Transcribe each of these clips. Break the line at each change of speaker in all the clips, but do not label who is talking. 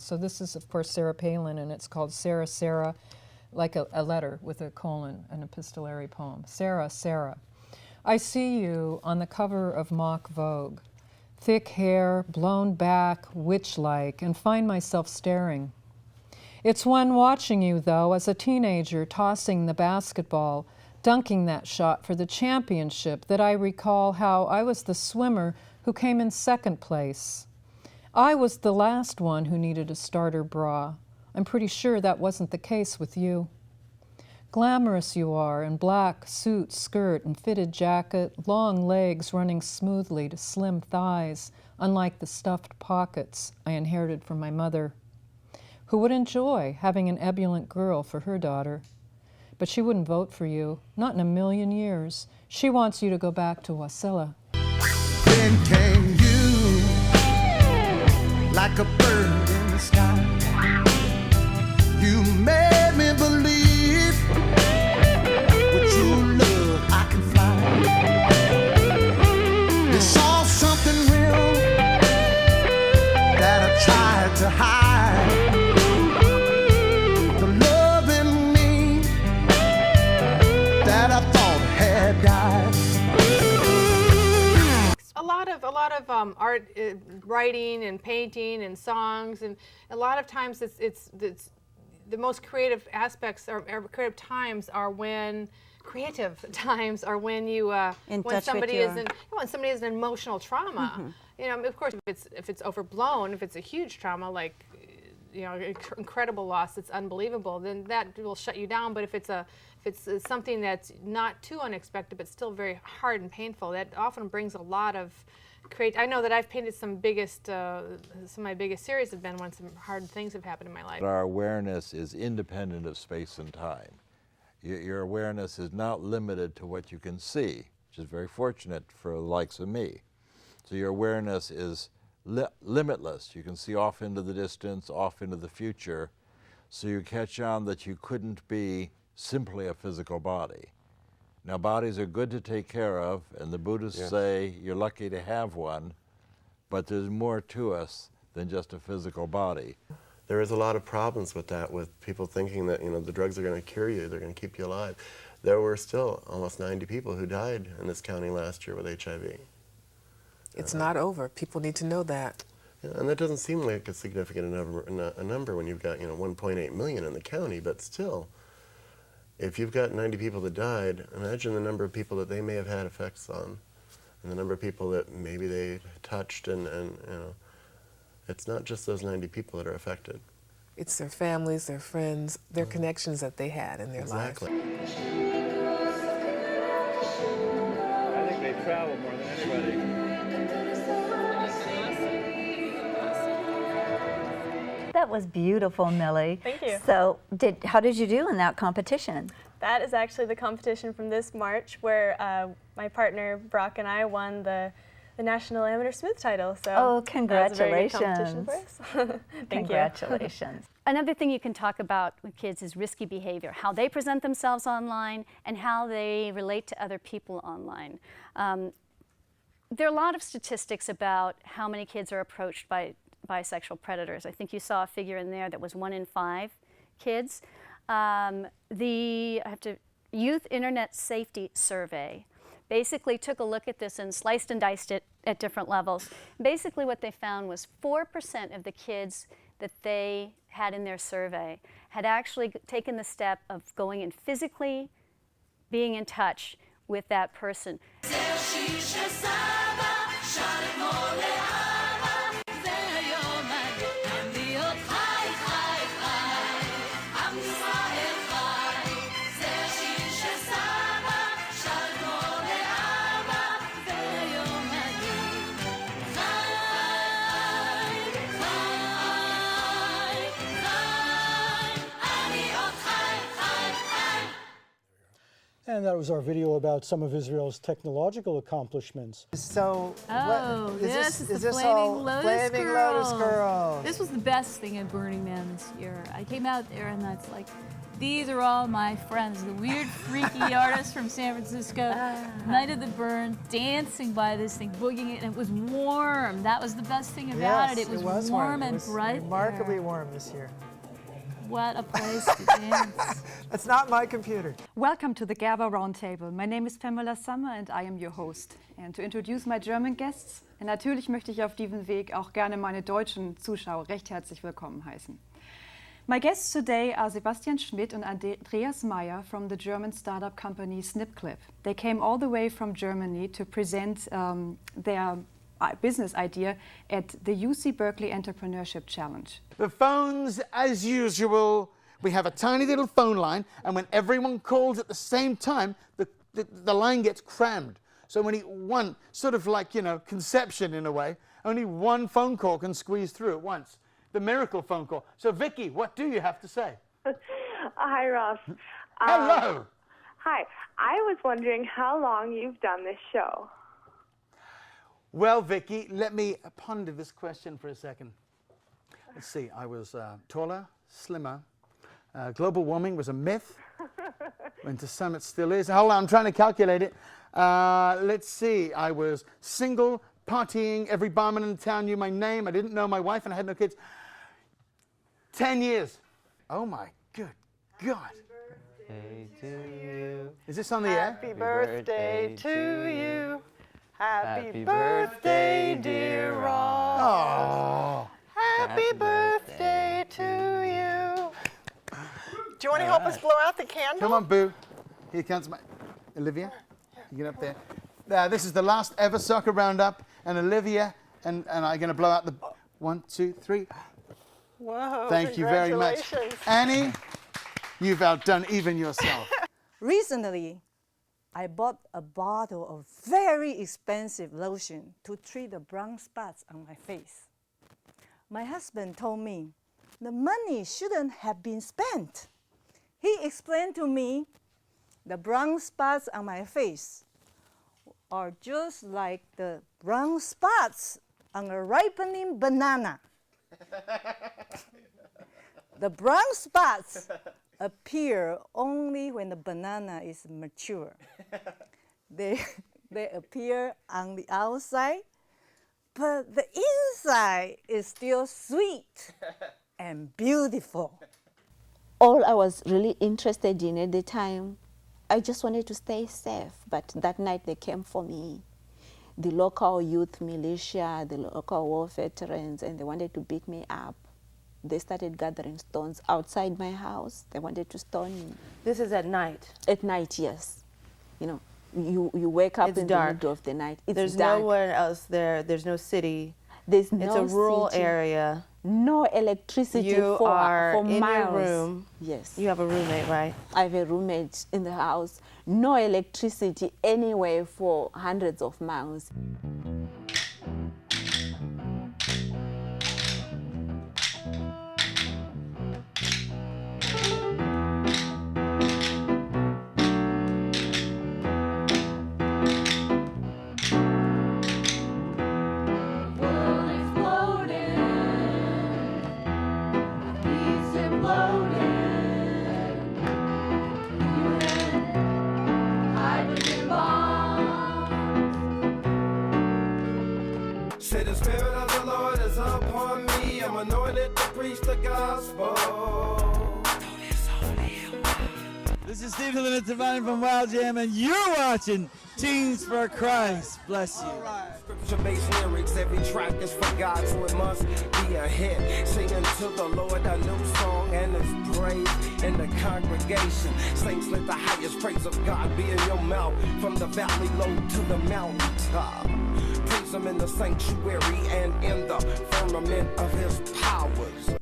So this is, of course, Sarah Palin, and it's called Sarah, Sarah, like a letter with a colon, an epistolary poem. Sarah, Sarah. I see you on the cover of Mock Vogue, thick hair, blown back, witch-like, and find myself staring. It's when watching you, though, as a teenager tossing the basketball, dunking that shot for the championship, that I recall how I was the swimmer who came in second place. I was the last one who needed a starter bra. I'm pretty sure that wasn't the case with you. Glamorous you are in black suit, skirt, and fitted jacket, long legs running smoothly to slim thighs, unlike the stuffed pockets I inherited from my mother, who would enjoy having an ebullient girl for her daughter. But she wouldn't vote for you, not in a million years. She wants you to go back to Wasilla.
Then came you, like a bird in the sky. You made me believe with true love I can fly. You saw something real that I tried to hide. The love in me that I thought had died.
A lot of art, writing and painting and songs, and a lot of times it's the most creative aspects or creative times are when you when somebody is in emotional trauma.
Mm-hmm.
You know, of course, if it's overblown, if it's a huge trauma like incredible loss that's unbelievable, then that will shut you down. But if it's something that's not too unexpected but still very hard and painful, that often brings a lot of I know that I've painted some of my biggest series have been when some hard things have happened in my life.
Our awareness is independent of space and time. Your awareness is not limited to what you can see, which is very fortunate for the likes of me. So your awareness is limitless. You can see off into the distance, off into the future. So you catch on that you couldn't be simply a physical body. Now, bodies are good to take care of, and the Buddhists say you're lucky to have one, but there's more to us than just a physical body.
There is a lot of problems with that, with people thinking that the drugs are going to cure you, they're going to keep you alive. There were still almost 90 people who died in this county last year with HIV.
It's not over. People need to know that.
Yeah, and that doesn't seem like a significant number when you've got 1.8 million in the county, but still. If you've got 90 people that died, imagine the number of people that they may have had effects on, and the number of people that maybe they touched, and it's not just those 90 people that are affected.
It's their families, their friends, their connections that they had in their lives.
Exactly.
I think they travel more than anybody.
That was beautiful, Millie.
Thank you.
So, how did you do in that competition?
That is actually the competition from this March, where my partner Brock and I won the National Amateur Smooth title. So
congratulations!
That was a very good competition for us.
Congratulations.
Another thing you can talk about with kids is risky behavior, how they present themselves online and how they relate to other people online. There are a lot of statistics about how many kids are approached by bisexual predators. I think you saw a figure in there that was 1 in 5 kids. The Youth Internet Safety Survey basically took a look at this and sliced and diced it at different levels. Basically what they found was 4% of the kids that they had in their survey had actually taken the step of going and physically being in touch with that person.
And that was our video about some of Israel's technological accomplishments.
So,
this is the
all
Flaming
Lotus Girl.
This was the best thing at Burning Man this year. I came out there and that's like, These are all my friends, the weird, freaky artists from San Francisco. Night of the Burn, dancing by this thing, boogieing it, and it was warm. That was the best thing about it. It was warm and bright.
Remarkably warm this year.
What a place to dance.
That's not my computer.
Welcome to the GABA Roundtable. My name is Pamela Summer and I am your host. And to introduce my German guests, natürlich möchte ich auf diesem Weg auch gerne meine deutschen Zuschauer recht herzlich willkommen heißen. My guests today are Sebastian Schmidt and Andreas Meyer from the German startup company Snipclip. They came all the way from Germany to present their business idea at the UC Berkeley Entrepreneurship Challenge.
The phones, as usual, we have a tiny little phone line, and when everyone calls at the same time, the line gets crammed. So only one, sort of like, conception in a way, only one phone call can squeeze through at once. The miracle phone call. So Vicky, what do you have to say?
Hi, Ross.
Hello.
Hi. I was wondering how long you've done this show.
Well, Vicky, let me ponder this question for a second. Let's see, I was taller, slimmer. Global warming was a myth. Went to summit, still is. Hold on, I'm trying to calculate it. Let's see, I was single, partying. Every barman in town knew my name. I didn't know my wife and I had no kids. 10 years. Oh my good God.
Happy birthday to you.
Is this on the air?
Happy birthday to you. Happy birthday, dear Ross.
Oh.
Happy birthday to you. Do you want to help us blow out the candle?
Come on, Boo. Here comes my Olivia. You get up there. This is the last ever soccer roundup, and Olivia and I'm going to blow out the 1, 2, 3.
Whoa!
Thank you very much, Annie. You've outdone even yourself.
Recently, I bought a bottle of very expensive lotion to treat the brown spots on my face. My husband told me the money shouldn't have been spent. He explained to me the brown spots on my face are just like the brown spots on a ripening banana. The brown spots appear only when the banana is mature. They appear on the outside, but the inside is still sweet and beautiful.
All I was really interested in at the time, I just wanted to stay safe, but that night they came for me. The local youth militia, the local war veterans, and they wanted to beat me up. They started gathering stones outside my house. They wanted to stone me.
This is at night?
At night, yes. You wake up in the middle of the night.
There's nowhere else there. There's no city.
There's no
It's a rural
city.
area.
No electricity
You are
for
in
miles.
your room.
Yes.
You have a roommate, right?
I have a roommate in the house. No electricity anywhere for hundreds of miles.
Say the Spirit of the Lord is upon me. I'm anointed to preach the gospel.
This is Steve the Divine from Wild Jam, and you're watching Teens for Christ. Bless you.
Scripture-based lyrics, every track is for God, so it must be a hit. Singing to the Lord a new song and His praise in the congregation. Saints, let the highest praise of God be in your mouth, from the valley low to the mountaintop. Praise Him in the sanctuary and in the firmament of His powers.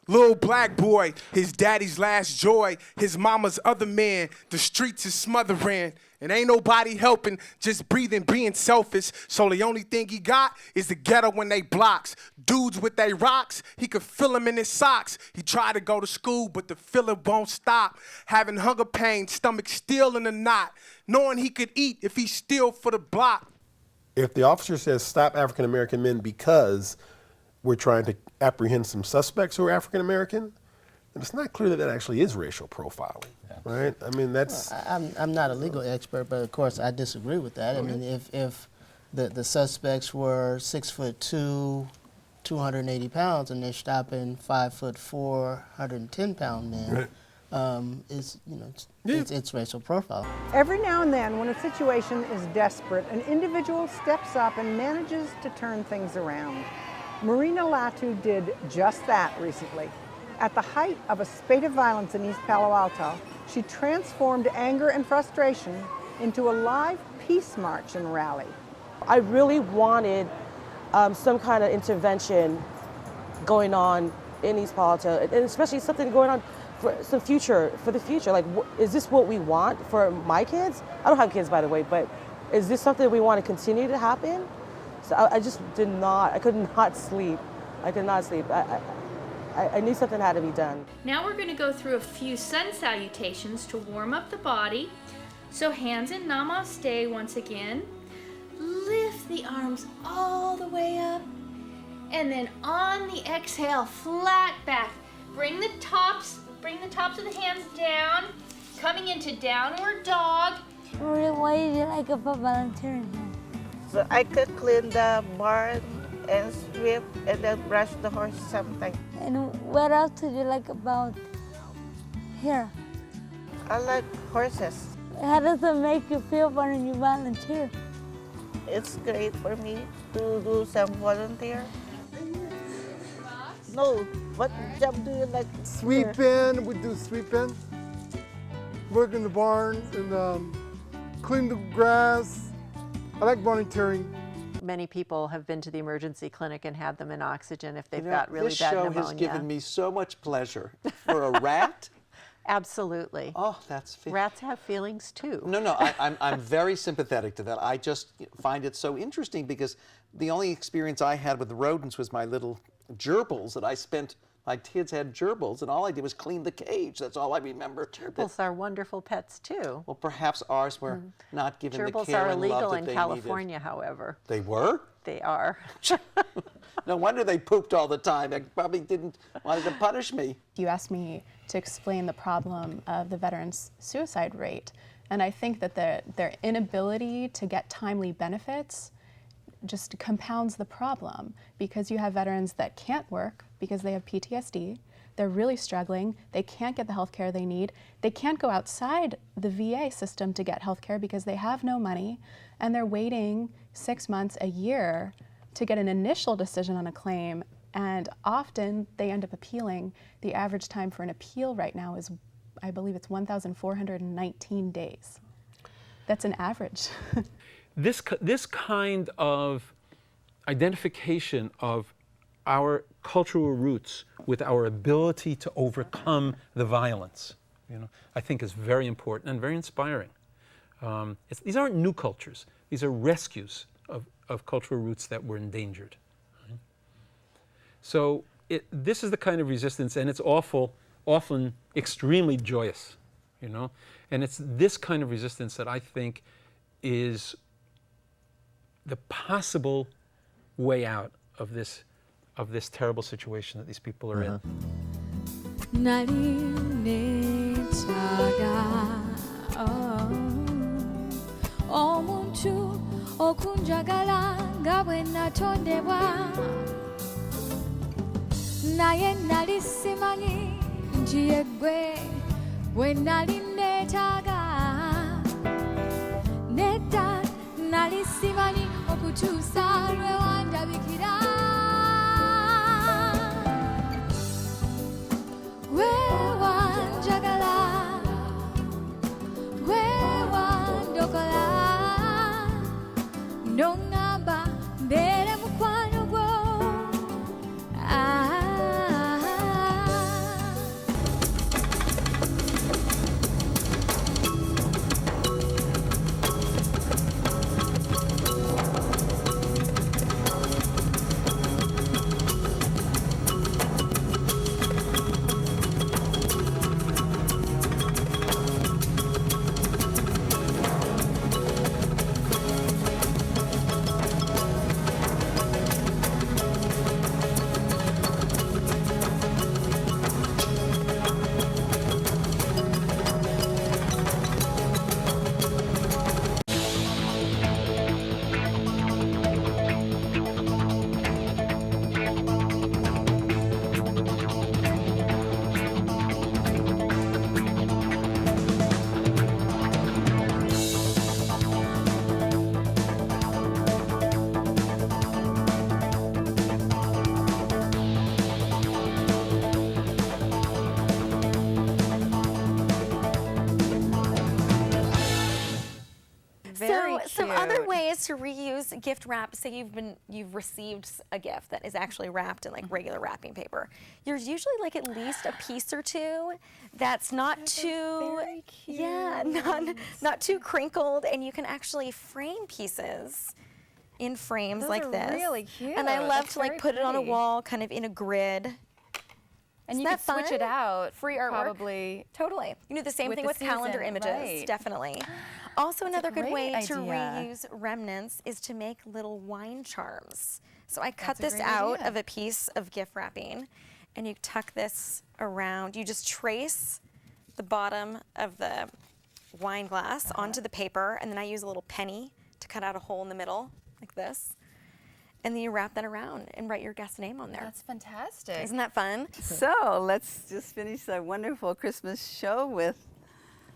Little black boy, his daddy's last joy, his mama's other man, the streets is smothering, and ain't nobody helping, just breathing, being selfish, so the only thing he got is the ghetto when they blocks. Dudes with they rocks, he could feel them in his socks. He tried to go to school, but the feeling won't stop. Having hunger pains, stomach still in a knot, knowing he could eat if he still for the block.
If the officer says stop African American men because we're trying to apprehend some suspects who are African American, And it's not clear that that actually is racial profiling, right? I mean, that's...
I'm not a legal expert, but of course I disagree with that. I mean, if the suspects were 6'2", 280 pounds, and they're stopping 5'4", 110-pound men, it's racial profiling.
Every now and then, when a situation is desperate, an individual steps up and manages to turn things around. Marina Latu did just that recently. At the height of a spate of violence in East Palo Alto, she transformed anger and frustration into a live peace march and rally.
I really wanted some kind of intervention going on in East Palo Alto, and especially something going on for the future. Like, is this what we want for my kids? I don't have kids, by the way, but is this something we want to continue to happen? So I just could not sleep. I could not sleep. I knew something had to be done.
Now we're going to go through a few sun salutations to warm up the body. So hands in namaste once again. Lift the arms all the way up. And then on the exhale, flat back. Bring the tops of the hands down. Coming into downward dog.
Why did you like about volunteering?
So I could clean the barn and sweep and then brush the horse sometimes.
And what else did you like about here?
I like horses.
How does it make you feel when you volunteer?
It's great for me to do some volunteer. No, what job do you like?
Sweeping, we do sweeping. Work in the barn and clean the grass. I like volunteering.
Many people have been to the emergency clinic and had them in oxygen if they've got really bad pneumonia.
This show has given me so much pleasure. For a rat?
Absolutely.
Oh, that's...
Rats have feelings too.
No, I'm very sympathetic to that. I just find it so interesting because the only experience I had with rodents was my little gerbils that I spent... My kids had gerbils, and all I did was clean the cage. That's all I remember.
Gerbils are wonderful pets, too.
Well, perhaps ours were not given the
Gerbils
care
are
and love
illegal
that
in
they
California,
needed.
however.
They were?
They are.
No wonder they pooped all the time. They probably didn't want to punish me.
You asked me to explain the problem of the veterans' suicide rate, and I think that their inability to get timely benefits just compounds the problem, because you have veterans that can't work because they have PTSD, they're really struggling, they can't get the health care they need, they can't go outside the VA system to get health care because they have no money, and they're waiting 6 months, a year to get an initial decision on a claim, and often they end up appealing. The average time for an appeal right now is, I believe it's 1,419 days. That's an average.
This kind of identification of our cultural roots with our ability to overcome the violence, I think is very important and very inspiring. These aren't new cultures. These are rescues of cultural roots that were endangered. Right? So this is the kind of resistance, and it's often extremely joyous, And it's this kind of resistance that I think is the possible way out of this terrible situation that these people are in.
Nalisimani okutuusa lwe wandabikira gwe wanjagala gwe wandokola n'oŋŋamba mbeere mukwano gwo
Some other ways to reuse gift wrap. Say you've received a gift that is actually wrapped in like regular wrapping paper. There's usually like at least a piece or two that's not too not too crinkled, and you can actually frame pieces in frames
Those
like
are
this.
really cute.
And I love
That's
to like
very
put it on a
pretty.
wall, kind of in a grid.
And
Isn't
you
that
could switch
fun?
it out.
Free artwork.
Probably.
Totally. You can do the same
with
thing
the
with calendar
season,
images.
right.
Definitely. Also,
That's a
another good
great
way to
idea.
reuse remnants is to make little wine charms. So I cut
That's a
this
great
out
idea.
of a piece of gift wrapping, and you tuck this around. You just trace the bottom of the wine glass onto the paper, and then I use a little penny to cut out a hole in the middle, like this. And then you wrap that around and write your guest's name on there.
That's fantastic.
Isn't that fun?
So let's just finish our wonderful Christmas show with.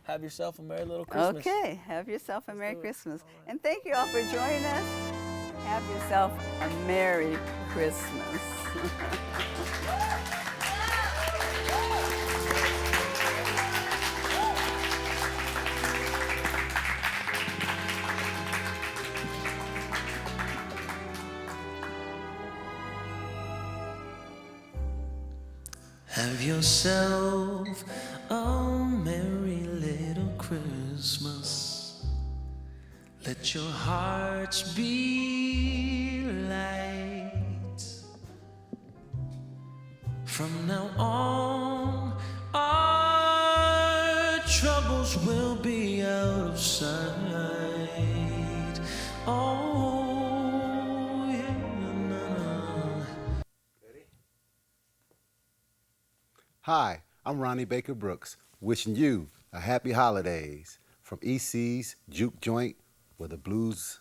Have yourself a merry little Christmas.
Okay, have yourself a Merry Christmas. And thank you all for joining us. Have yourself a Merry Christmas.
Have yourself a merry little Christmas. Let your hearts be light. From now on, our troubles will be out of sight. Oh, yeah.
Hi, I'm Ronnie Baker Brooks, wishing you a happy holidays from EC's Juke Joint, where the blues.